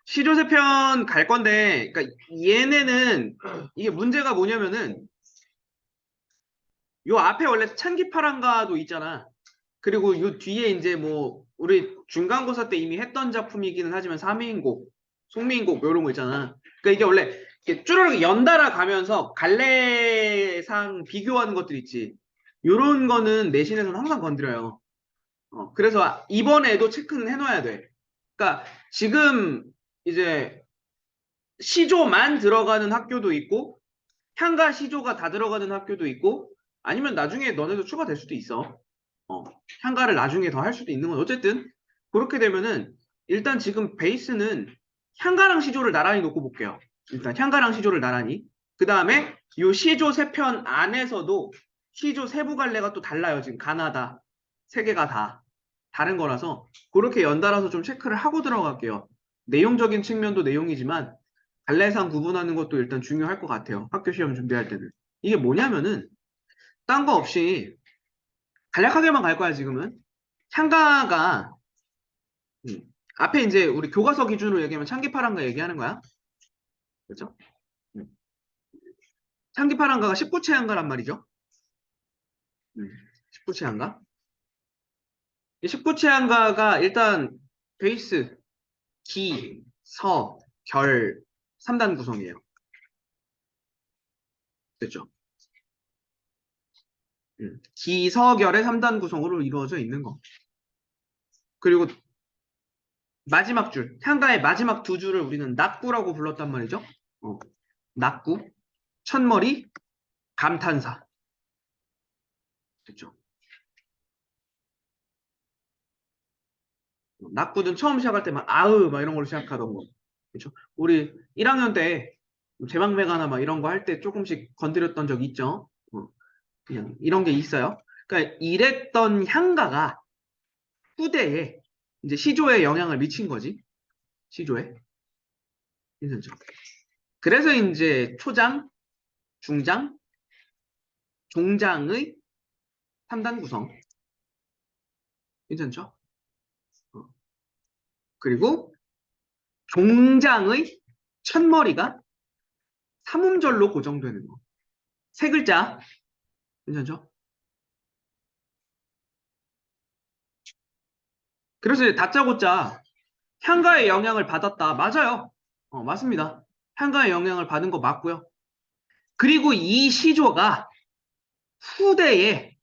시조세편 갈 건데, 그러니까 얘네는 이게 문제가 뭐냐면은 요 앞에 원래 찬기파랑가도 있잖아. 그리고 요 뒤에 이제 뭐 우리 중간고사 때 이미 했던 작품이기는 하지만 삼인곡, 송민곡 이런 거 있잖아. 그러니까 이게 원래 이렇게 쭈르륵 연달아 가면서 갈래상 비교하는 것들 있지. 요런 거는 내신에서는 항상 건드려요. 그래서 이번에도 체크는 해놔야 돼. 그러니까 지금 이제 시조만 들어가는 학교도 있고 향가 시조가 다 들어가는 학교도 있고 아니면 나중에 너네도 추가될 수도 있어. 어, 향가를 나중에 더 할 수도 있는 건 어쨌든 그렇게 되면은 일단 지금 베이스는 향가랑 시조를 나란히 놓고 볼게요. 일단 향가랑 시조를 나란히. 그 다음에 요 시조 세 편 안에서도 시조 세부 갈래가 또 달라요. 지금 가나다 세 개가 다 다른 거라서 그렇게 연달아서 좀 체크를 하고 들어갈게요. 내용적인 측면도 내용이지만 갈래상 구분하는 것도 일단 중요할 것 같아요. 학교 시험 준비할 때는. 이게 뭐냐면은 딴 거 없이 간략하게만 갈 거야 지금은. 창가가 음, 앞에 이제 우리 교과서 기준으로 얘기하면 창기파랑가 얘기하는 거야. 그렇죠? 음. 창기파랑가가 19채 한가란 말이죠. 19채 한가. 이 19채 한가가 일단 베이스, 기, 서, 결 3단 구성이에요. 됐죠? 기, 서, 결의 3단 구성으로 이루어져 있는 거. 그리고 마지막 줄, 향가의 마지막 두 줄을 우리는 낙구라고 불렀단 말이죠. 낙구, 첫머리, 감탄사. 됐죠? 낙구는 처음 시작할 때 막 아으 막 이런 걸로 시작하던 거. 그렇죠? 우리 1학년 때 제방매가나 막 이런 거 할 때 조금씩 건드렸던 적 있죠? 그냥 이런 게 있어요. 그러니까 이랬던 향가가 후대에 이제 시조에 영향을 미친 거지. 시조에. 괜찮죠? 그래서 이제 초장, 중장, 종장의 3단 구성. 괜찮죠? 어. 그리고 종장의 첫머리가 삼음절로 고정되는 거. 세 글자. 괜찮죠? 그래서 이제 다짜고짜 향가의 영향을 받았다. 맞아요. 맞습니다. 향가의 영향을 받은 거 맞고요. 그리고 이 시조가 후대에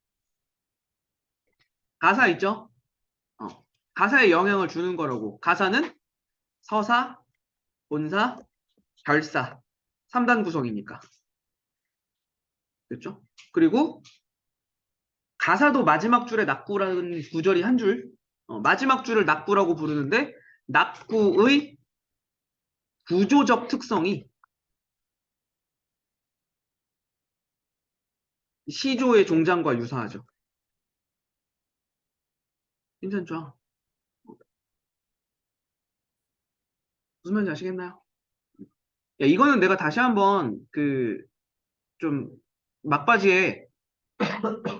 가사 있죠? 어, 가사에 영향을 주는 거라고. 가사는 서사, 본사, 결사. 3단 구성이니까. 그렇죠? 그리고 가사도 마지막 줄에 낙구라는 구절이 한 줄. 마지막 줄을 낙구라고 부르는데 낙구의 구조적 특성이 시조의 종장과 유사하죠. 괜찮죠? 무슨 말인지 아시겠나요? 야, 이거는 내가 다시 한번 좀 막바지에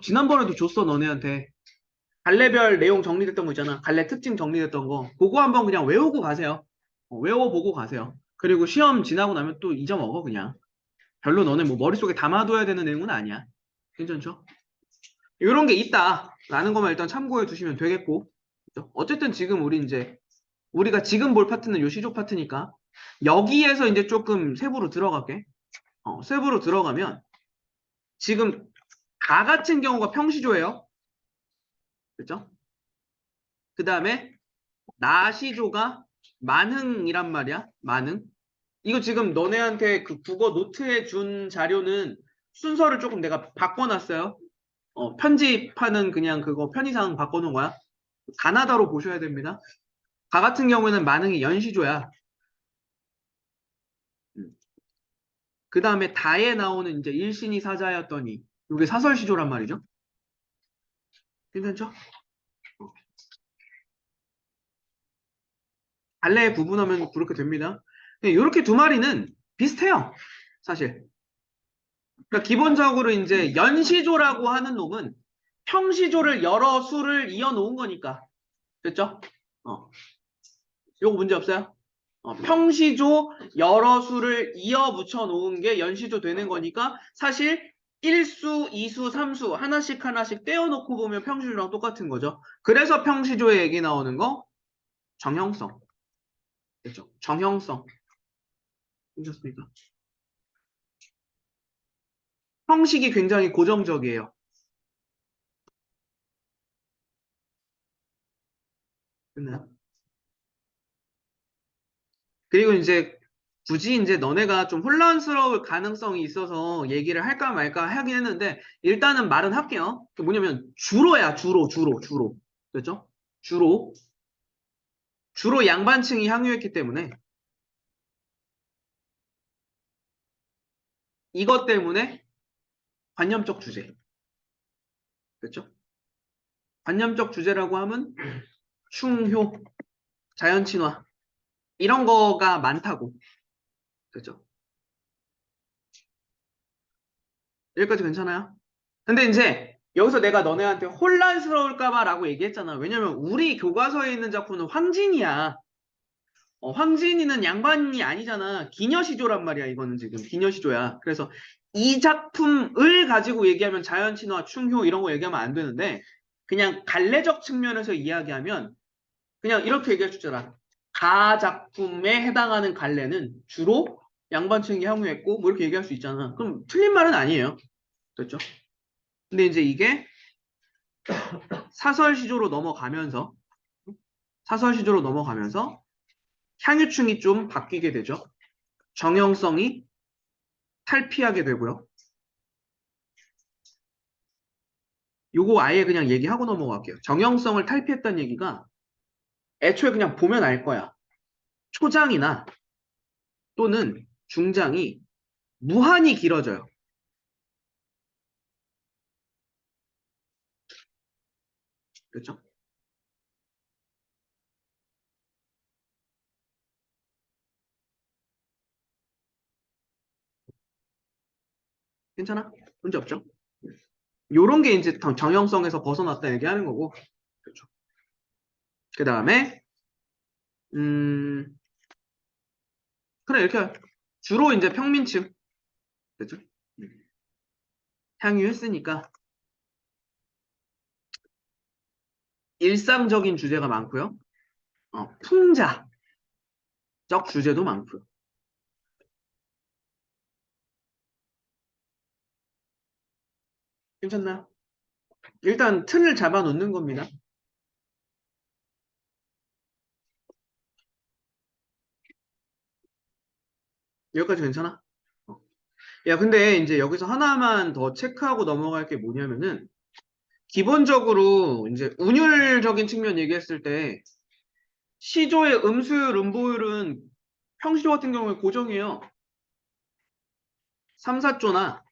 지난번에도 줬어 너네한테 갈래별 내용 정리됐던 거 있잖아. 갈래 특징 정리됐던 거. 그거 한번 그냥 외우고 가세요. 외워보고 가세요. 그리고 시험 지나고 나면 또 잊어먹어 그냥. 별로 너네 뭐 머릿속에 담아둬야 되는 내용은 아니야. 괜찮죠? 이런 게 있다라는 것만 일단 참고해 두시면 되겠고. 그죠? 어쨌든 지금 우리가 지금 볼 파트는 요 시조 파트니까 여기에서 이제 조금 세부로 들어갈게. 세부로 들어가면 지금 가 같은 경우가 평시조예요. 그죠? 그 다음에 나시조가 만흥이란 말이야. 만흥. 이거 지금 너네한테 그 국어 노트에 준 자료는 순서를 조금 내가 바꿔놨어요. 편집하는 그냥 그거 편의상 바꿔놓은 거야. 가나다로 보셔야 됩니다. 가 같은 경우에는 만흥이 연시조야. 그 다음에 다에 나오는 이제 일신이 사자였더니 이게 사설시조란 말이죠. 괜찮죠? 갈래 구분하면 그렇게 됩니다. 이렇게 두 마리는 비슷해요. 사실. 그러니까 기본적으로 이제 연시조라고 하는 놈은 평시조를 여러 수를 이어 놓은 거니까. 됐죠? 어. 요거 문제 없어요? 평시조 여러 수를 이어 붙여 놓은 게 연시조 되는 거니까 사실 1수, 2수, 3수 하나씩 하나씩 떼어놓고 보면 평시조랑 똑같은 거죠. 그래서 평시조의 얘기 나오는 거 정형성. 그렇죠? 정형성. 보셨습니까? 형식이 굉장히 고정적이에요. 끝나요? 그리고 이제 굳이 이제 너네가 좀 혼란스러울 가능성이 있어서 얘기를 할까 말까 하긴 했는데 일단은 말은 할게요. 그 뭐냐면 주로야 주로 그렇죠? 주로 양반층이 향유했기 때문에 이것 때문에 관념적 주제 그렇죠? 관념적 주제라고 하면 충효, 자연친화 이런 거가 많다고 그렇죠? 여기까지 괜찮아요? 근데 이제 여기서 내가 너네한테 혼란스러울까봐라고 얘기했잖아. 왜냐면 우리 교과서에 있는 작품은 황진이야. 황진이는 양반이 아니잖아. 기녀시조란 말이야. 이거는 지금 기녀시조야. 그래서 이 작품을 가지고 얘기하면 자연친화, 충효 이런 거 얘기하면 안 되는데 그냥 갈래적 측면에서 이야기하면 그냥 이렇게 얘기할 수 있잖아. 가 작품에 해당하는 갈래는 주로 양반층이 향유했고 뭐 이렇게 얘기할 수 있잖아. 그럼 틀린 말은 아니에요. 그렇죠? 근데 이제 이게 사설시조로 넘어가면서 사설시조로 넘어가면서 향유층이 좀 바뀌게 되죠. 정형성이 탈피하게 되고요. 요거 아예 그냥 얘기하고 넘어갈게요. 정형성을 탈피했다는 얘기가 애초에 그냥 보면 알 거야. 초장이나 또는 중장이 무한히 길어져요. 그렇죠? 괜찮아? 문제 없죠? 요런 게 이제 정형성에서 벗어났다 얘기하는 거고. 그렇죠. 그 다음에 음 그래 이렇게 주로 이제 평민층 그렇죠? 향유했으니까 일상적인 주제가 많고요. 풍자적 주제도 많고요. 괜찮나요? 일단 틀을 잡아 놓는 겁니다. 여기까지 괜찮아? 어. 야, 근데 이제 여기서 하나만 더 체크하고 넘어갈 게 뭐냐면은 기본적으로 이제 운율적인 측면 얘기했을 때 시조의 음수율, 음보율은 평시조 같은 경우에 고정이에요. 3, 4조나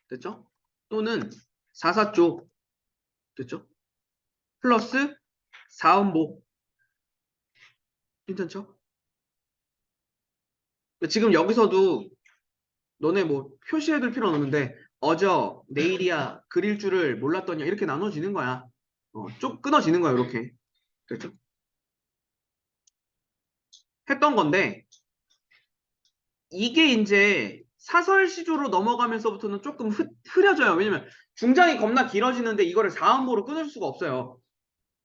됐죠? 또는 4, 4조 됐죠? 플러스 4음보 괜찮죠? 지금 여기서도 너네 뭐 표시해둘 필요는 없는데 어저, 내일이야, 그릴 줄을 몰랐더냐 이렇게 나눠지는 거야. 쭉 끊어지는 거야 이렇게. 그렇죠? 했던 건데 이게 이제 사설 시조로 넘어가면서부터는 조금 흐려져요. 왜냐면 중장이 겁나 길어지는데 이거를 4음보로 끊을 수가 없어요.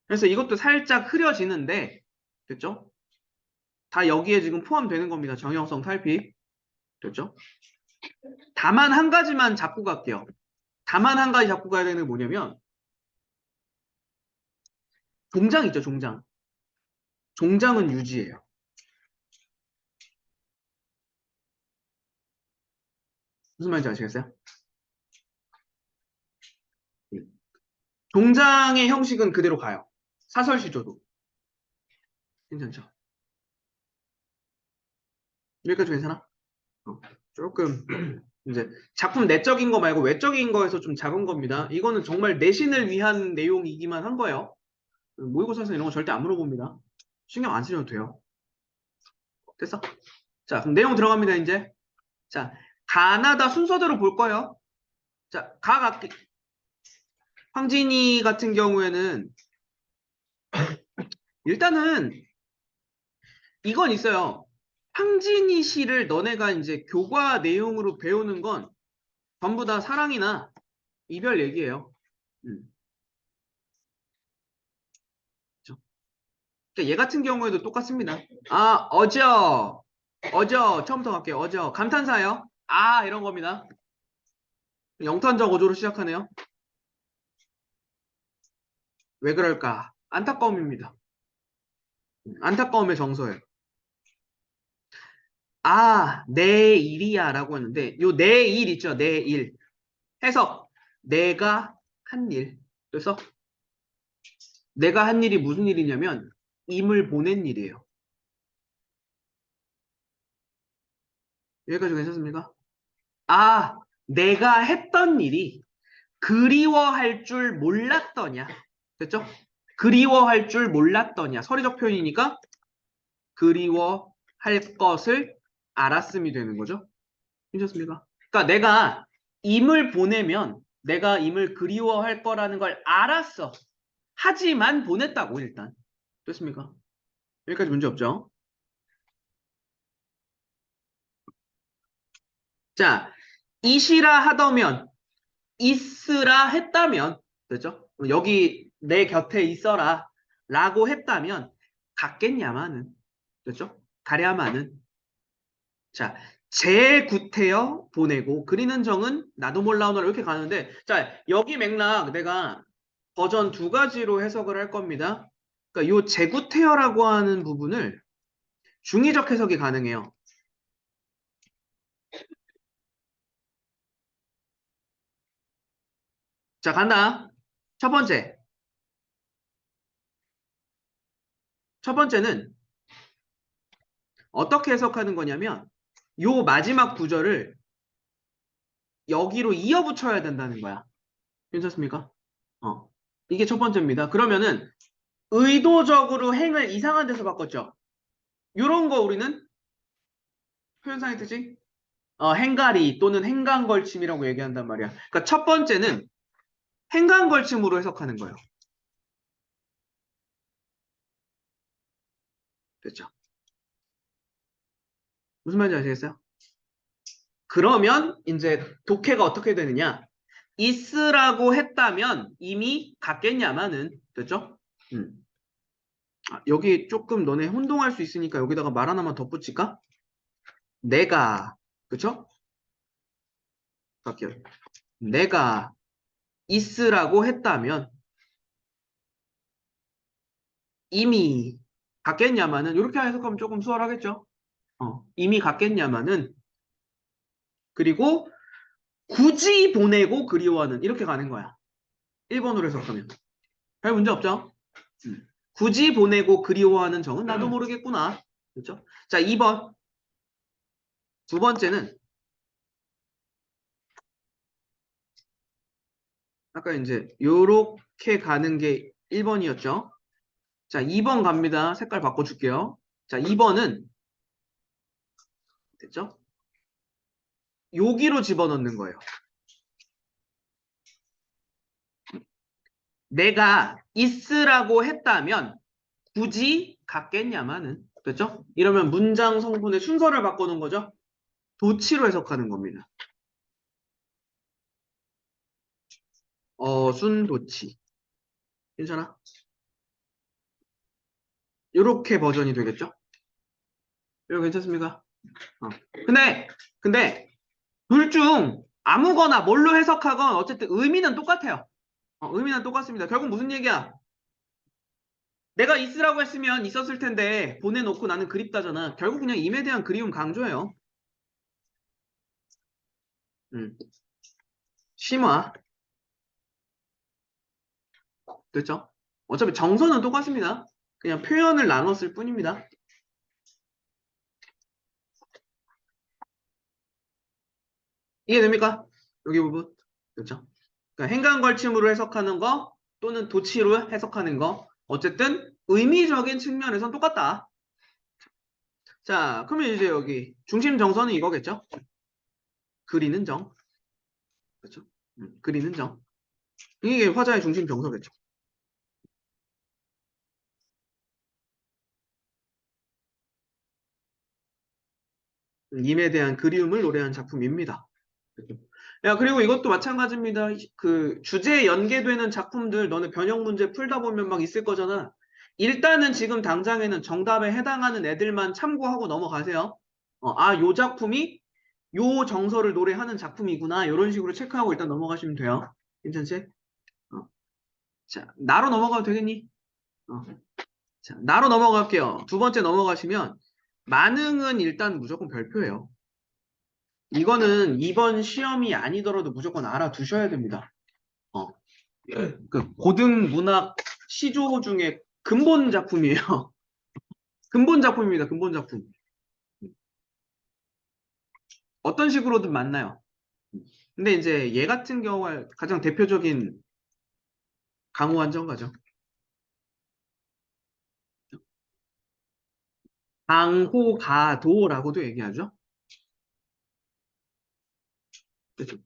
그래서 이것도 살짝 흐려지는데 됐죠? 다 여기에 지금 포함되는 겁니다. 정형성 탈피. 됐죠? 다만 한 가지만 잡고 갈게요. 다만 한 가지 잡고 가야 되는 게 뭐냐면 종장 있죠, 종장. 종장은 유지예요. 무슨 말인지 아시겠어요? 예. 종장의 형식은 그대로 가요. 사설 시조도. 괜찮죠? 여기까지 괜찮아? 조금 이제 작품 내적인 거 말고 외적인 거에서 좀 작은 겁니다. 이거는 정말 내신을 위한 내용이기만 한 거예요. 모의고사에서 이런 거 절대 안 물어봅니다. 신경 안 쓰셔도 돼요. 됐어? 자, 그럼 내용 들어갑니다, 이제. 자, 가나다 순서대로 볼 거예요. 자, 황진이 같은 경우에는 일단은 이건 있어요. 황진이 시를 너네가 이제 교과 내용으로 배우는 건 전부 다 사랑이나 이별 얘기예요. 그렇죠? 그러니까 얘 같은 경우에도 똑같습니다. 아, 어저, 처음부터 갈게요. 어저, 감탄사예요. 아, 이런 겁니다. 영탄적 어조로 시작하네요. 왜 그럴까? 안타까움입니다. 안타까움의 정서예요. 아, 내일이야 라고 했는데 요 내일 있죠? 내일. 해석. 내가 한 일. 그래서 내가 한 일이 무슨 일이냐면 임을 보낸 일이에요. 여기까지 괜찮습니까? 아, 내가 했던 일이 그리워할 줄 몰랐더냐. 됐죠? 그리워할 줄 몰랐더냐. 서리적 표현이니까 그리워할 것을 알았음이 되는 거죠. 괜찮습니까? 그러니까 내가 임을 보내면 내가 임을 그리워할 거라는 걸 알았어. 하지만 보냈다고 일단. 됐습니까? 여기까지 문제 없죠? 자, 이시라 하더면 있으라 했다면 됐죠? 여기 내 곁에 있어라 라고 했다면 갔겠냐마는 됐죠? 가랴마는 자, 제구태여 보내고 그리는 정은 나도 몰라 오늘 이렇게 가는데 자, 여기 맥락 내가 버전 두 가지로 해석을 할 겁니다. 그러니까 요 제구태여라고 하는 부분을 중의적 해석이 가능해요. 자, 간다. 첫 번째. 첫 번째는 어떻게 해석하는 거냐면 요 마지막 구절을 여기로 이어 붙여야 된다는 거야. 괜찮습니까? 어. 이게 첫 번째입니다. 그러면은 의도적으로 행을 이상한 데서 바꿨죠. 요런 거 우리는 표현상의 뜻이 행가리 또는 행간걸침이라고 얘기한단 말이야. 그러니까 첫 번째는 행간걸침으로 해석하는 거예요. 됐죠? 무슨 말인지 아시겠어요? 그러면 이제 독해가 어떻게 되느냐? 있으라고 했다면 이미 갔겠냐마는 됐죠? 여기 조금 너네 혼동할 수 있으니까 여기다가 말 하나만 덧붙일까? 내가 그쵸? 갈게요. 내가 있으라고 했다면 이미 갔겠냐마는 이렇게 해석하면 조금 수월하겠죠? 이미 갔겠냐마는 그리고 굳이 보내고 그리워하는 이렇게 가는 거야. 1번으로 해석하면. 별 문제 없죠? 굳이 보내고 그리워하는 정은 나도 모르겠구나. 그렇죠? 자, 2번. 두 번째는 아까 이제 요렇게 가는 게 1번이었죠? 자, 2번 갑니다. 색깔 바꿔줄게요. 자, 2번은 됐죠? 여기로 집어넣는 거예요. 내가 있으라고 했다면 굳이 갔겠냐마는 됐죠? 이러면 문장 성분의 순서를 바꾸는 거죠. 도치로 해석하는 겁니다. 어순도치. 괜찮아? 요렇게 버전이 되겠죠? 이거 괜찮습니까? 어. 근데 둘 중 아무거나 뭘로 해석하건 어쨌든 의미는 똑같아요. 의미는 똑같습니다. 결국 무슨 얘기야? 내가 있으라고 했으면 있었을 텐데 보내놓고 나는 그립다잖아. 결국 그냥 임에 대한 그리움 강조예요. 음. 심화. 됐죠? 어차피 정서는 똑같습니다. 그냥 표현을 나눴을 뿐입니다. 이해됩니까? 여기 부분. 그렇죠? 그러니까 행간걸침으로 해석하는 거 또는 도치로 해석하는 거 어쨌든 의미적인 측면에선 똑같다. 자, 그러면 이제 여기 중심 정서는 이거겠죠? 그리는 정. 그렇죠? 그리는 정. 이게 화자의 중심 정서겠죠. 임에 대한 그리움을 노래한 작품입니다. 야, 그리고 이것도 마찬가지입니다. 그 주제에 연계되는 작품들 너네 변형 문제 풀다 보면 막 있을 거잖아. 일단은 지금 당장에는 정답에 해당하는 애들만 참고하고 넘어가세요. 요 작품이 요 정서를 노래하는 작품이구나. 이런 식으로 체크하고 일단 넘어가시면 돼요. 괜찮지? 어. 자, 나로 넘어가도 되겠니? 어. 자, 나로 넘어갈게요. 두 번째 넘어가시면 만응은 일단 무조건 별표예요. 이거는 이번 시험이 아니더라도 무조건 알아두셔야 됩니다. 어, 그 고등 문학 시조 중에 근본 작품이에요. 근본 작품입니다. 근본 작품. 어떤 식으로든 맞나요. 근데 이제 얘 같은 경우가 가장 대표적인 강호한정가죠. 강호가도라고도 얘기하죠. 그렇죠.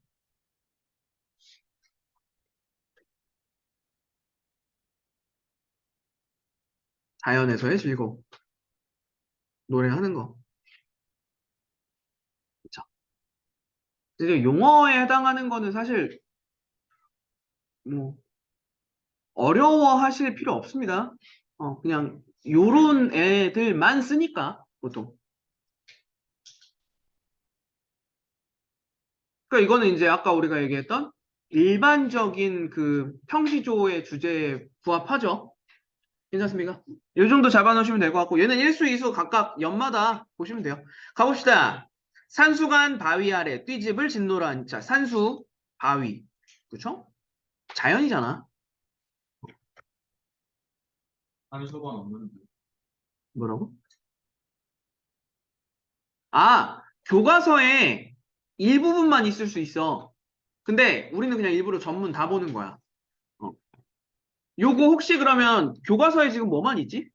자연에서의 즐거움. 노래하는 거. 그렇죠. 이제 용어에 해당하는 거는 사실 뭐 어려워하실 필요 없습니다. 그냥 요런 애들만 쓰니까 보통. 그러니까 이거는 이제 아까 우리가 얘기했던 일반적인 그 평시조의 주제에 부합하죠. 괜찮습니까? 이 정도 잡아놓으시면 될 것 같고 얘는 1수, 2수 각각 연마다 보시면 돼요. 가봅시다. 산수간 바위 아래 띠집을 짓노란 자 산수 바위 그쵸? 자연이잖아. 한수건 없는데. 뭐라고? 교과서에 일부분만 있을 수 있어. 근데 우리는 그냥 일부러 전문 다 보는 거야. 어. 요거 혹시 그러면 교과서에 지금 뭐만 있지?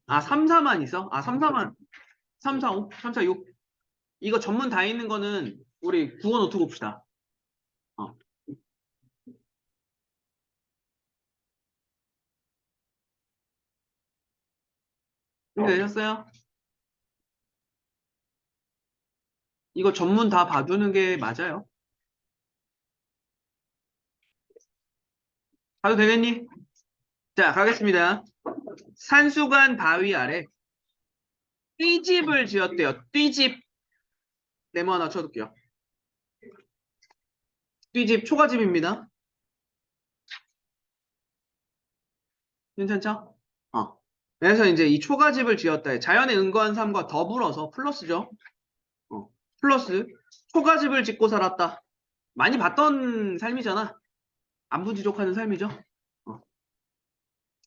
3, 4만 있어? 3, 4만 3, 4, 5, 3, 4, 6 이거 전문 다 있는 거는 우리 국어 노트 봅시다. 어. 준비되셨어요? 이거 전문 다 봐두는 게 맞아요. 봐도 되겠니? 자, 가겠습니다. 산수관 바위 아래 띠집을 지었대요. 띠집. 네모 하나 쳐둘게요. 띠집 초가집입니다. 괜찮죠? 그래서 이제 이 초가집을 지었다. 자연의 은거한 삶과 더불어서 플러스죠. 플러스 초가집을 짓고 살았다. 많이 봤던 삶이잖아. 안부지족하는 삶이죠.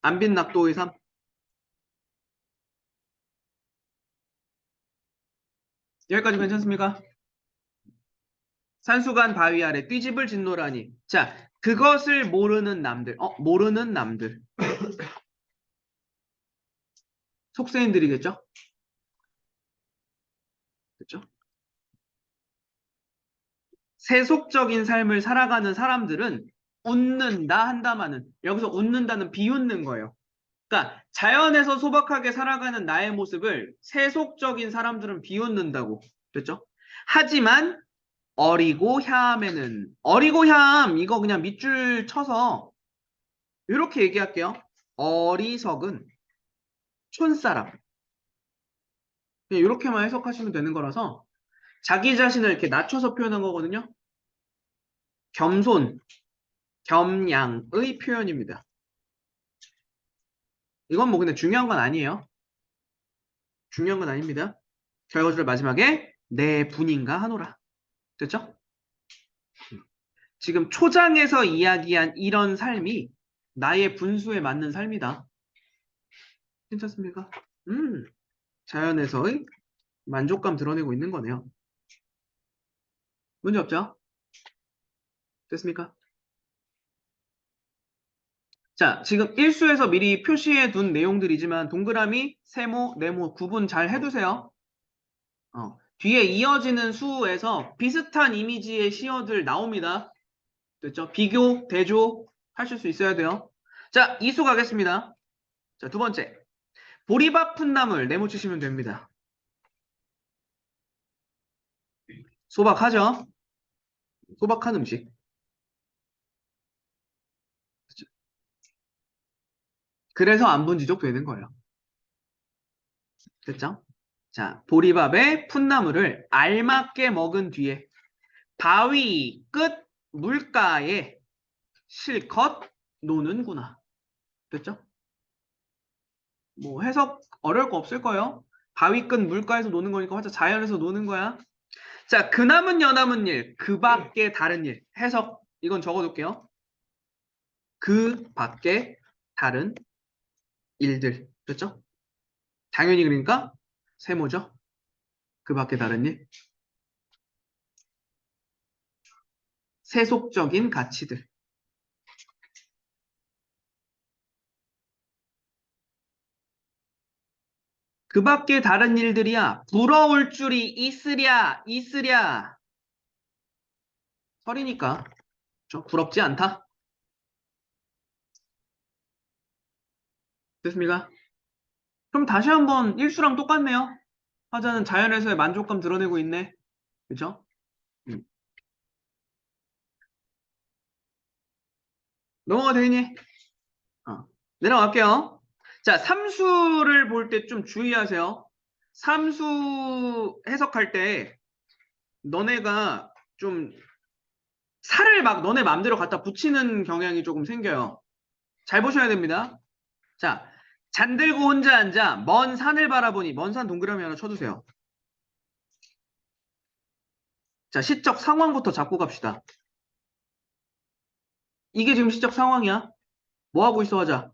안빈낙도의 삶. 여기까지 괜찮습니까? 산수간 바위 아래 띠집을 짓노라니. 자, 그것을 모르는 남들. 모르는 남들. 속세인들이겠죠? 그렇죠? 세속적인 삶을 살아가는 사람들은 웃는다 한다마는 여기서 웃는다는 비웃는 거예요. 그러니까 자연에서 소박하게 살아가는 나의 모습을 세속적인 사람들은 비웃는다고. 그렇죠? 하지만 어리고 야함에는 어리고 야함 이거 그냥 밑줄 쳐서 이렇게 얘기할게요. 어리석은 촌사람. 그냥 이렇게만 해석하시면 되는 거라서 자기 자신을 이렇게 낮춰서 표현한 거거든요. 겸손, 겸양의 표현입니다. 이건 뭐 근데 중요한 건 아니에요. 중요한 건 아닙니다. 결과줄 마지막에 내 분인가 하노라. 됐죠? 지금 초장에서 이야기한 이런 삶이 나의 분수에 맞는 삶이다. 괜찮습니까? 자연에서의 만족감 드러내고 있는 거네요. 문제 없죠? 됐습니까? 자, 지금 일수에서 미리 표시해 둔 내용들이지만 동그라미, 세모, 네모 구분 잘 해두세요. 뒤에 이어지는 수에서 비슷한 이미지의 시어들 나옵니다. 됐죠? 비교, 대조 하실 수 있어야 돼요. 자, 이수 가겠습니다. 자, 두 번째. 보리밥 푼 나물 네모 치시면 됩니다. 소박하죠? 소박한 음식. 그쵸? 그래서 안분지족 되는 거예요. 됐죠? 자, 보리밥에 풋나물을 알맞게 먹은 뒤에 바위 끝 물가에 실컷 노는구나. 됐죠? 뭐 해석 어려울 거 없을 거예요. 바위 끝 물가에서 노는 거니까 화자 자연에서 노는 거야. 자, 그남은 여남은 일, 그 밖에 다른 일. 해석 이건 적어둘게요. 그 밖에 다른 일들. 됐죠? 당연히 그러니까 세모죠. 그 밖에 다른 일. 세속적인 가치들. 그 밖에 다른 일들이야. 부러울 줄이 있으랴. 설이니까. 좀 부럽지 않다. 됐습니까? 그럼 다시 한번 일수랑 똑같네요. 화자는 자연에서의 만족감 드러내고 있네. 그죠? 음. 넘어가 되니? 내려갈게요. 자, 삼수를 볼 때 좀 주의하세요. 삼수 해석할 때 너네가 좀 살을 막 너네 맘대로 갖다 붙이는 경향이 조금 생겨요. 잘 보셔야 됩니다. 자, 잠들고 혼자 앉아 먼 산을 바라보니 먼 산 동그라미 하나 쳐주세요. 자, 시적 상황부터 잡고 갑시다. 이게 지금 시적 상황이야. 뭐 하고 있어 하자.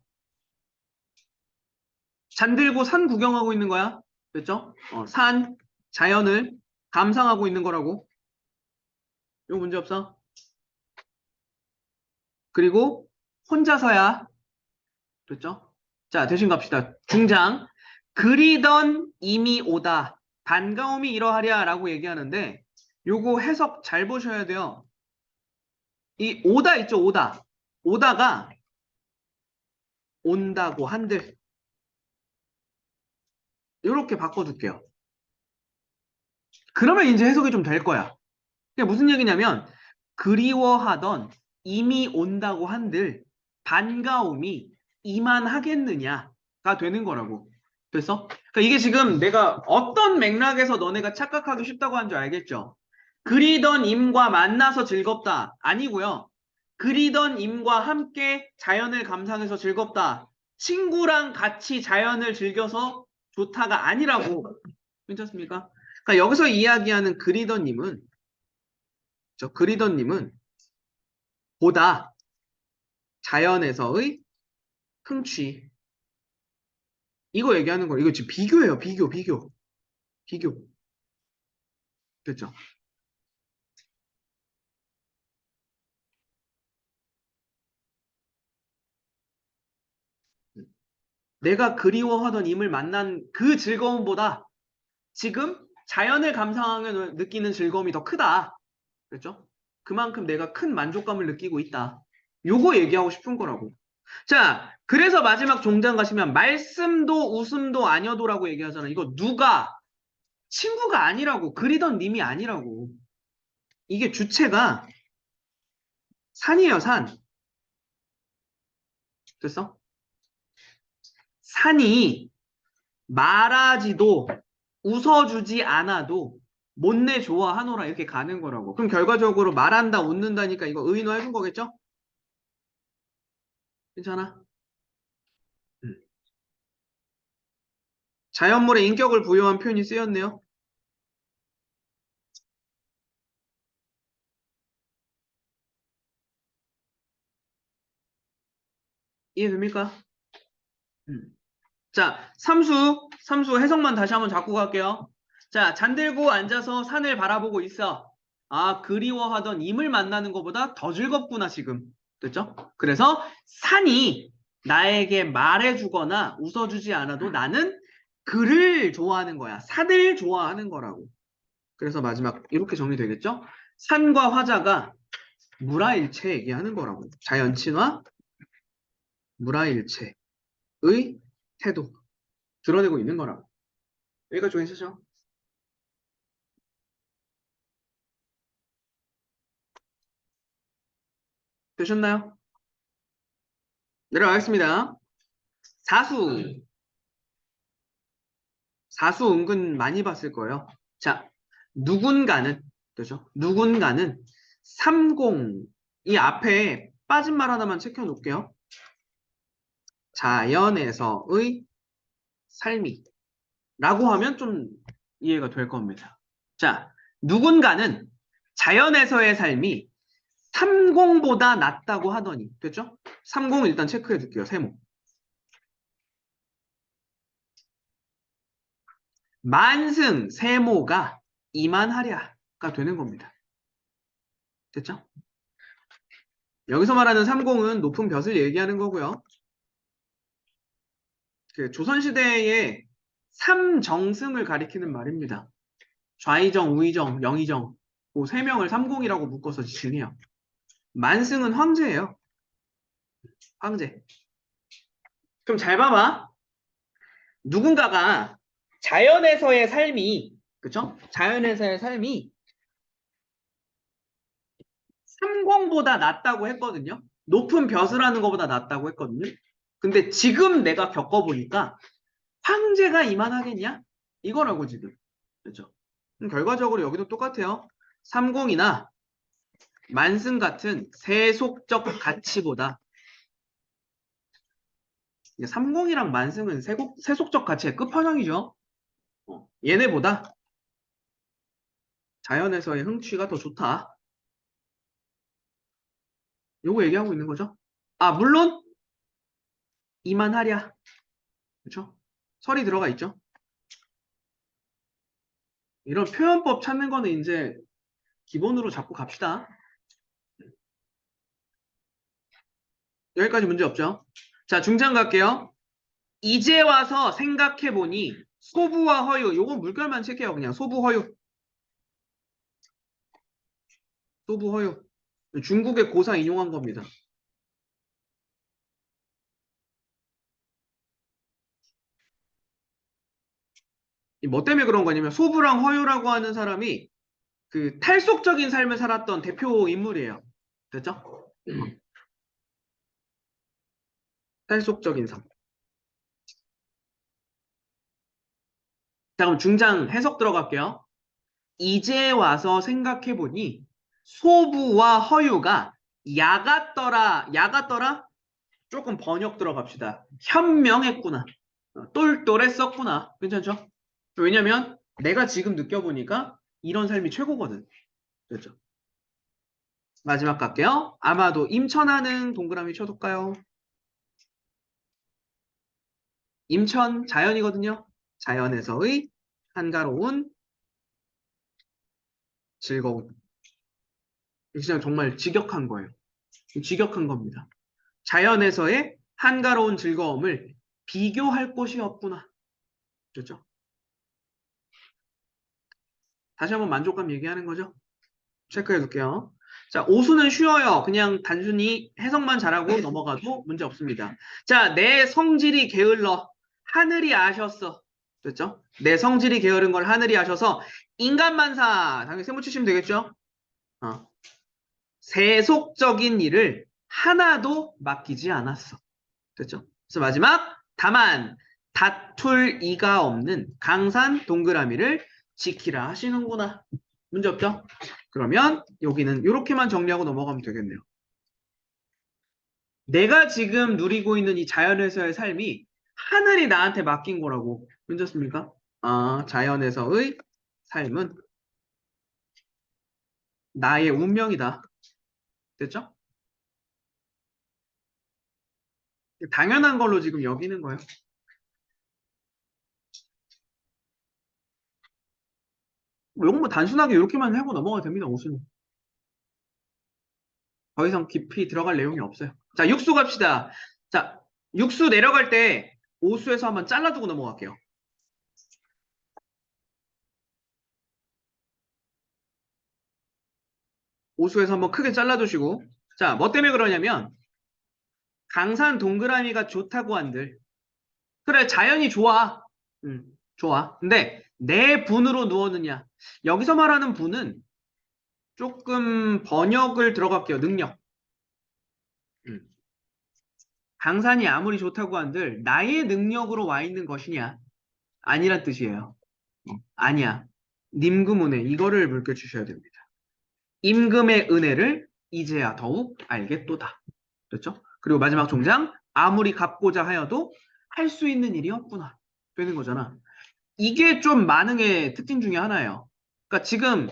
잠들고 산 구경하고 있는 거야. 됐죠? 산, 자연을 감상하고 있는 거라고. 이거 문제 없어? 그리고 혼자서야. 됐죠? 자, 대신 갑시다. 중장. 그리던 이미 오다. 반가움이 이러하랴 라고 얘기하는데 요거 해석 잘 보셔야 돼요. 이 오다 있죠, 오다. 오다가 온다고 한들. 요렇게 바꿔줄게요. 그러면 이제 해석이 좀 될 거야. 그게 무슨 얘기냐면 그리워하던 이미 온다고 한들 반가움이 이만하겠느냐가 되는 거라고. 됐어? 그러니까 이게 지금 내가 어떤 맥락에서 너네가 착각하기 쉽다고 한 줄 알겠죠? 그리던 임과 만나서 즐겁다. 아니고요. 그리던 임과 함께 자연을 감상해서 즐겁다. 친구랑 같이 자연을 즐겨서 좋다가 아니라고. 괜찮습니까? 그러니까 여기서 이야기하는 그리던님은 저 그리던님은 보다 자연에서의 흥취 이거 얘기하는 거예요. 이거 지금 비교예요. 비교. 됐죠? 내가 그리워하던 임을 만난 그 즐거움보다 지금 자연을 감상하며 느끼는 즐거움이 더 크다. 그렇죠? 그만큼 내가 큰 만족감을 느끼고 있다. 요거 얘기하고 싶은 거라고. 자, 그래서 마지막 종장 가시면 말씀도 웃음도 아니어도라고 얘기하잖아. 이거 누가 친구가 아니라고 그리던 님이 아니라고. 이게 주체가 산이에요, 산. 됐어? 산이 말하지도 웃어주지 않아도 못내 좋아하노라 이렇게 가는 거라고. 그럼 결과적으로 말한다, 웃는다니까 이거 의인화 해준 거겠죠? 괜찮아? 음. 자연물에 인격을 부여한 표현이 쓰였네요. 이해됩니까? 음. 자, 삼수 해석만 다시 한번 잡고 갈게요. 자, 잠들고 앉아서 산을 바라보고 있어. 아, 그리워하던 임을 만나는 것보다 더 즐겁구나, 지금. 됐죠? 그래서 산이 나에게 말해주거나 웃어주지 않아도 나는 그를 좋아하는 거야. 산을 좋아하는 거라고. 그래서 마지막 이렇게 정리되겠죠? 산과 화자가 물화일체 얘기하는 거라고. 자연친화, 물화일체의 태도. 드러내고 있는 거라고. 여기가 좋으시죠? 되셨나요? 내려가겠습니다. 사수. 사수 은근 많이 봤을 거예요. 자, 누군가는, 그죠? 누군가는 30, 이 앞에 빠진 말 하나만 체크해 놓을게요. 자연에서의 삶이 라고 하면 좀 이해가 될 겁니다. 자, 누군가는 자연에서의 삶이 30보다 낫다고 하더니, 됐죠? 30 일단 체크해 둘게요. 세모. 만승, 세모가 이만하랴가 되는 겁니다. 됐죠? 여기서 말하는 30은 높은 벼슬 얘기하는 거고요. 그 조선시대의 삼정승을 가리키는 말입니다. 좌의정, 우의정, 영의정 그 세 명을 30이라고 묶어서 지칭해요. 만승은 황제예요. 황제. 그럼 잘 봐봐. 누군가가 자연에서의 삶이, 그쵸? 자연에서의 삶이 30보다 낫다고 했거든요. 높은 벼슬하는 것보다 낫다고 했거든요. 근데 지금 내가 겪어보니까 황제가 이만하겠냐? 이거라고 지금. 그렇죠? 결과적으로 여기도 똑같아요. 30이나 만승 같은 세속적 가치보다 30이랑 만승은 세속적 가치의 끝판왕이죠. 얘네보다 자연에서의 흥취가 더 좋다. 요거 얘기하고 있는 거죠. 아, 물론 이만하랴. 그렇죠? 설이 들어가 있죠. 이런 표현법 찾는 거는 이제 기본으로 잡고 갑시다. 여기까지 문제 없죠? 자, 중장 갈게요. 이제 와서 생각해보니 소부와 허유, 요거 물결만 칠게요. 그냥 소부, 허유. 소부, 허유. 중국의 고사 인용한 겁니다. 뭐 때문에 그런 거냐면 소부랑 허유라고 하는 사람이 그 탈속적인 삶을 살았던 대표 인물이에요. 됐죠? 탈속적인 삶. 자, 그럼 중장 해석 들어갈게요. 이제 와서 생각해보니 소부와 허유가 야같더라? 조금 번역 들어갑시다. 현명했구나. 똘똘했었구나. 괜찮죠? 왜냐면 내가 지금 느껴보니까 이런 삶이 최고거든. 됐죠? 마지막 갈게요. 아마도 임천하는 동그라미 쳐둘까요? 임천 자연이거든요. 자연에서의 한가로운 즐거움. 그냥 정말 직역한 거예요. 직역한 겁니다. 자연에서의 한가로운 즐거움을 비교할 곳이 없구나. 그렇죠? 다시 한번 만족감 얘기하는 거죠. 체크해 둘게요. 자, 오수는 쉬워요. 그냥 단순히 해석만 잘하고 넘어가도 문제 없습니다. 자, 내 성질이 게을러. 하늘이 아셨어. 됐죠? 내 성질이 게으른 걸 하늘이 아셔서 인간만사. 당연히 세모 치시면 되겠죠? 세속적인 일을 하나도 맡기지 않았어. 됐죠? 그래서 마지막 다만 다툴 이가 없는 강산 동그라미를 지키라 하시는구나. 문제 없죠? 그러면 여기는 이렇게만 정리하고 넘어가면 되겠네요. 내가 지금 누리고 있는 이 자연에서의 삶이 하늘이 나한테 맡긴 거라고. 괜찮습니까? 아, 자연에서의 삶은 나의 운명이다. 됐죠? 당연한 걸로 지금 여기는 거예요. 이건 뭐 단순하게 이렇게만 하고 넘어가도 됩니다. 옷은. 더 이상 깊이 들어갈 내용이 없어요. 자, 육수 갑시다. 자, 육수 내려갈 때 오수에서 한번 잘라주고 넘어갈게요. 오수에서 한번 크게 잘라주시고. 자, 뭐 때문에 그러냐면 강산 동그라미가 좋다고 한들. 그래, 자연이 좋아. 좋아. 근데 내 분으로 누웠느냐. 여기서 말하는 분은 조금 번역을 들어갈게요. 능력. 음. 강산이 아무리 좋다고 한들 나의 능력으로 와 있는 것이냐? 아니란 뜻이에요. 아니야. 님금은혜 이거를 물겨 주셔야 됩니다. 임금의 은혜를 이제야 더욱 알겠도다. 그렇죠? 그리고 마지막 종장 아무리 갚고자 하여도 할 수 있는 일이었구나. 되는 거잖아. 이게 좀 만흥의 특징 중에 하나예요. 그러니까 지금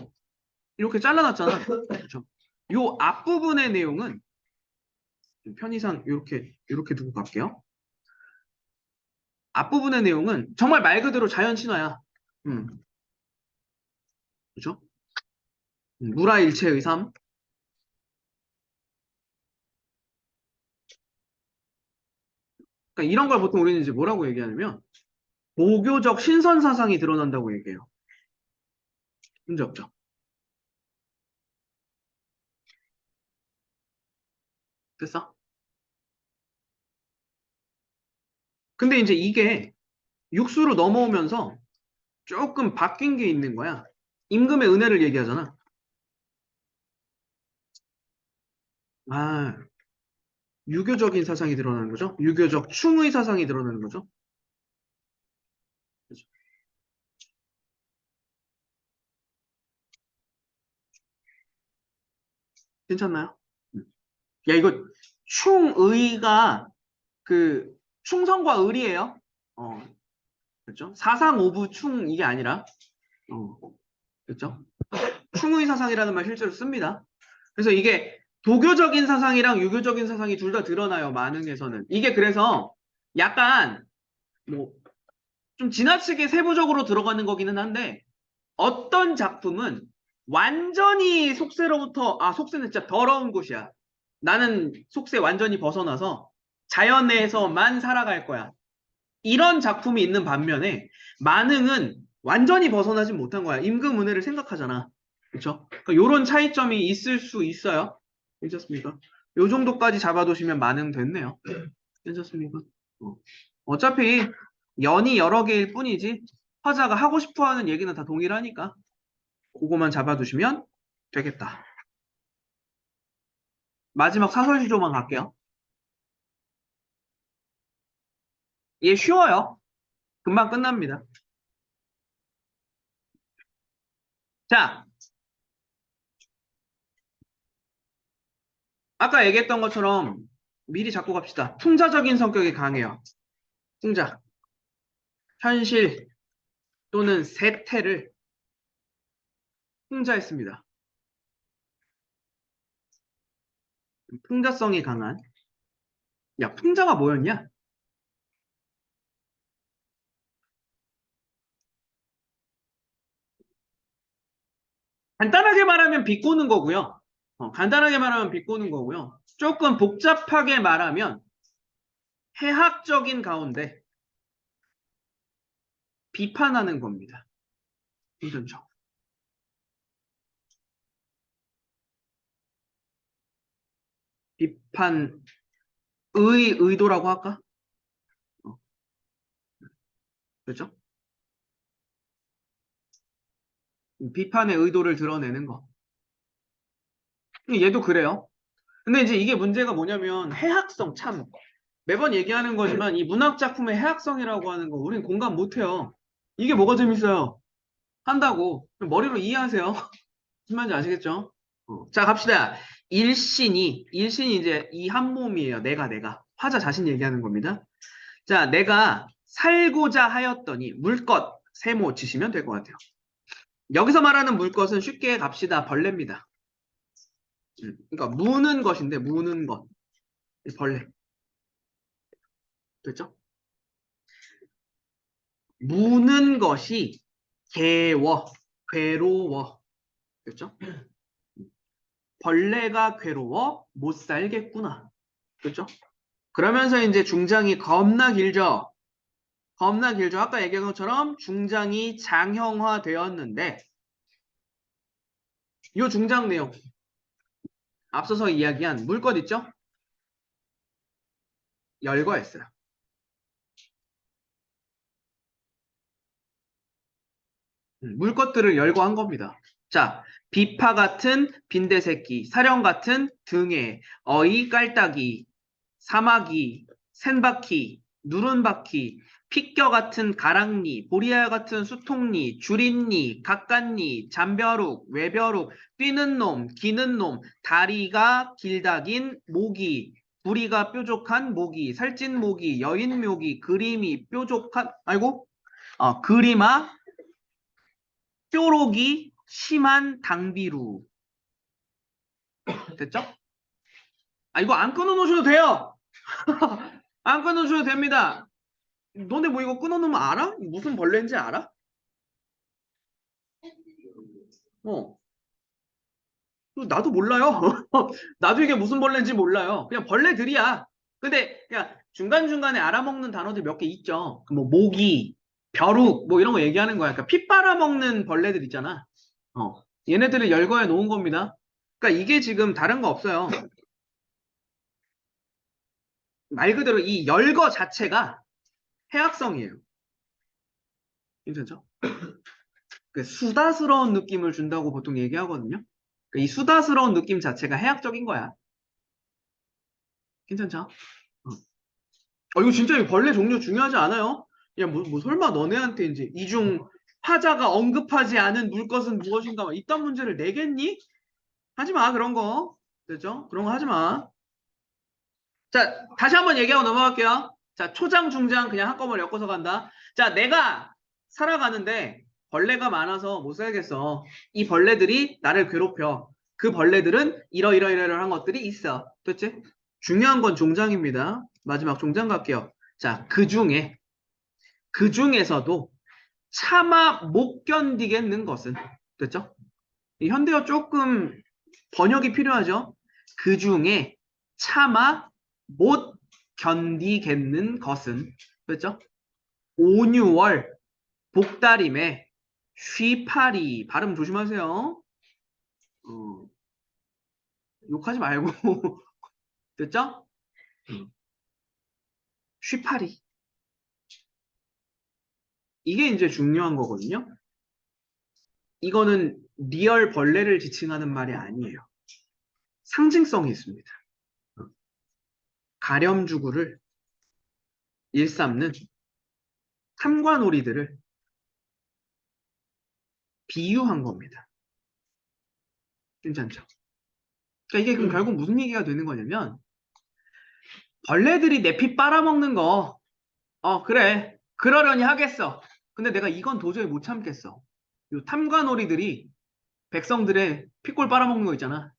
이렇게 잘라놨잖아. 그렇죠? 요 앞부분의 내용은 편의상 이렇게 두고 갈게요. 앞부분의 내용은 정말 말 그대로 자연 친화야. 그죠? 무라일체의 삶. 그러니까 이런 걸 보통 우리는 이제 뭐라고 얘기하냐면 보교적 신선 사상이 드러난다고 얘기해요. 문제 없죠? 됐어? 근데 이제 이게 육수로 넘어오면서 조금 바뀐 게 있는 거야. 임금의 은혜를 얘기하잖아. 아, 유교적인 사상이 드러나는 거죠? 유교적 충의 사상이 드러나는 거죠? 그죠? 괜찮나요? 야, 이거 충의가 그 충성과 의리예요. 어, 그렇죠? 사상오부 충 이게 아니라 그렇죠? 충의 사상이라는 말 실제로 씁니다. 그래서 이게 도교적인 사상이랑 유교적인 사상이 둘 다 드러나요. 만흥에서는. 이게 그래서 약간 뭐 좀 지나치게 세부적으로 들어가는 거기는 한데 어떤 작품은 완전히 속세로부터 속세는 진짜 더러운 곳이야. 나는 속세 완전히 벗어나서 자연에서만 살아갈 거야. 이런 작품이 있는 반면에 만흥은 완전히 벗어나진 못한 거야. 임금은혜를 생각하잖아. 그렇죠? 그러니까 이런 차이점이 있을 수 있어요. 괜찮습니까? 요 정도까지 잡아두시면 만흥 됐네요. 괜찮습니까? 어. 어차피 연이 여러 개일 뿐이지 화자가 하고 싶어 하는 얘기는 다 동일하니까 그거만 잡아두시면 되겠다. 마지막 사설시조만 갈게요. 얘 쉬워요. 금방 끝납니다. 자, 아까 얘기했던 것처럼 미리 잡고 갑시다. 풍자적인 성격이 강해요. 풍자. 현실 또는 세태를 풍자했습니다. 풍자성이 강한. 야, 풍자가 뭐였냐? 간단하게 말하면 비꼬는 거고요. 간단하게 말하면 비꼬는 거고요. 조금 복잡하게 말하면 해학적인 가운데 비판하는 겁니다. 힘든죠. 비판의 의도라고 할까? 어, 그렇죠? 비판의 의도를 드러내는 거. 얘도 그래요. 근데 이제 이게 문제가 뭐냐면 해학성 참 매번 얘기하는 거지만 이 문학 작품의 해학성이라고 하는 거 우린 공감 못 해요. 이게 뭐가 재밌어요? 한다고 머리로 이해하세요. 무슨 말인지 아시겠죠? 자 갑시다. 일신이 이제 이 한 몸이에요. 내가 화자 자신 얘기하는 겁니다. 자 내가 살고자 하였더니 물것 세모 치시면 될 것 같아요. 여기서 말하는 물것은 쉽게 갑시다. 벌레입니다. 그러니까 무는 것인데 무는 것 벌레 됐죠? 무는 것이 괴로워 됐죠? 벌레가 괴로워 못 살겠구나 그렇죠? 그러면서 이제 중장이 겁나 길죠. 겁나 길죠. 아까 얘기한 것처럼 중장이 장형화 되었는데 이 중장 내용 앞서서 이야기한 물것 있죠? 열거했어요. 물것들을 열거한 겁니다. 자, 비파 같은 빈대새끼, 사령 같은 등에, 어이 깔따기, 사마귀, 센바퀴, 누른바퀴, 핏겨 같은 가랑니, 보리알 같은 수통니, 줄잇니, 각간니, 잠벼룩, 외벼룩, 뛰는 놈, 기는 놈, 다리가 길다긴 모기, 부리가 뾰족한 모기, 살찐 모기, 여인 묘기, 그림이 뾰족한, 아이고, 그림아, 뾰록이 심한 당비루. 됐죠? 이거 안 끊어놓으셔도 돼요. 안 끊어주셔도 됩니다. 너네 뭐 이거 끊어놓으면 알아? 무슨 벌레인지 알아? 어. 나도 몰라요. 나도 이게 무슨 벌레인지 몰라요. 그냥 벌레들이야. 근데 그냥 중간중간에 알아먹는 단어들 몇 개 있죠. 뭐 모기, 벼룩 뭐 이런 거 얘기하는 거야. 그러니까 피 빨아먹는 벌레들 있잖아. 얘네들을 열거해 놓은 겁니다. 그러니까 이게 지금 다른 거 없어요. 말 그대로 이 열거 자체가 해악성이에요. 괜찮죠? 그 수다스러운 느낌을 준다고 보통 얘기하거든요. 이 수다스러운 느낌 자체가 해악적인 거야. 괜찮죠? 이거 진짜 이 벌레 종류 중요하지 않아요? 야, 뭐 설마 너네한테 이제 이중 화자가 언급하지 않은 물것은 무엇인가 막 이딴 문제를 내겠니? 하지 마, 그런 거. 됐죠? 그런 거 하지 마. 자, 다시 한번 얘기하고 넘어갈게요. 자, 초장, 중장 그냥 한꺼번에 엮어서 간다. 자, 내가 살아가는데 벌레가 많아서 못 살겠어. 이 벌레들이 나를 괴롭혀. 그 벌레들은 이러이러이러한 것들이 있어. 됐지? 중요한 건 종장입니다. 마지막 종장 갈게요. 자, 그 중에서도 차마 못 견디겠는 것은, 됐죠? 이 현대어 조금 번역이 필요하죠? 그 중에 차마 못 견디겠는 것은, 됐죠? 온유월, 복다림에, 쉬파리, 발음 조심하세요. 어, 욕하지 말고, 됐죠? 쉬파리. 이게 이제 중요한 거거든요. 이거는 리얼 벌레를 지칭하는 말이 아니에요. 상징성이 있습니다. 가렴주구를 일삼는 탐관오리들을 비유한 겁니다. 괜찮죠? 그러니까 이게 그럼 결국 무슨 얘기가 되는 거냐면 벌레들이 내 피 빨아먹는 거 그래 그러려니 하겠어. 근데 내가 이건 도저히 못 참겠어. 요 탐관오리들이 백성들의 피골 빨아먹는 거 있잖아.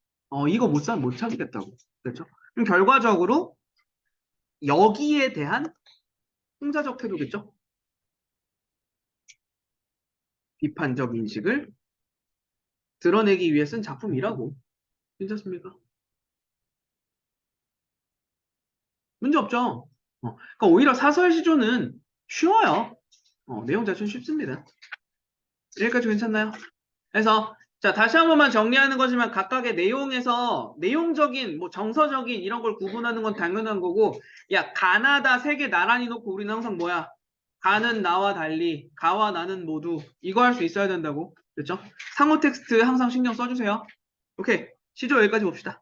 이거 못 참겠다고. 그렇죠? 그럼 결과적으로 여기에 대한 풍자적 태도겠죠? 비판적 인식을 드러내기 위해 쓴 작품이라고. 괜찮습니까? 문제 없죠? 그러니까 오히려 사설 시조는 쉬워요. 내용 자체는 쉽습니다. 여기까지 괜찮나요? 그래서 자 다시 한 번만 정리하는 거지만 각각의 내용에서 내용적인 뭐 정서적인 이런 걸 구분하는 건 당연한 거고 야 가나다 세 개 나란히 놓고 우리는 항상 뭐야 가는 나와 달리 가와 나는 모두 이거 할 수 있어야 된다고 그렇죠? 상호 텍스트 항상 신경 써주세요. 오케이 시조 여기까지 봅시다.